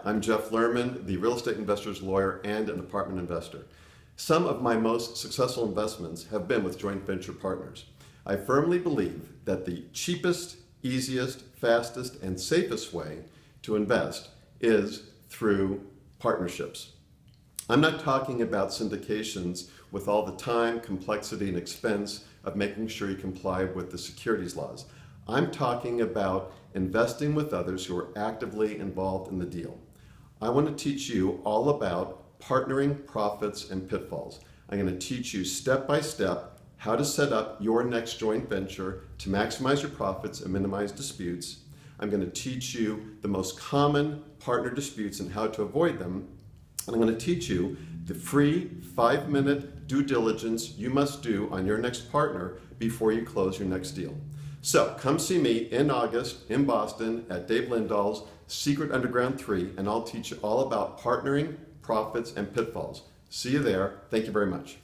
I'm Jeff Lerman, the real estate investor's lawyer and an apartment investor. Some of my most successful investments have been with joint venture partners. I firmly believe that the cheapest, easiest, fastest, and safest way to invest is through partnerships. I'm not talking about syndications with all the time, complexity, and expense of making sure you comply with the securities laws. I'm talking about investing with others who are actively involved in the deal. I want to teach you all about partnering, profits, and pitfalls. I'm going to teach you step by step how to set up your next joint venture to maximize your profits and minimize disputes. I'm going to teach you the most common partner disputes and how to avoid them. And I'm going to teach you the free 5-minute due diligence you must do on your next partner before you close your next deal. So come see me in August in Boston at Dave Lindahl's Secret Underground 3, and I'll teach you all about partnering, profits, and pitfalls. See you there. Thank you very much.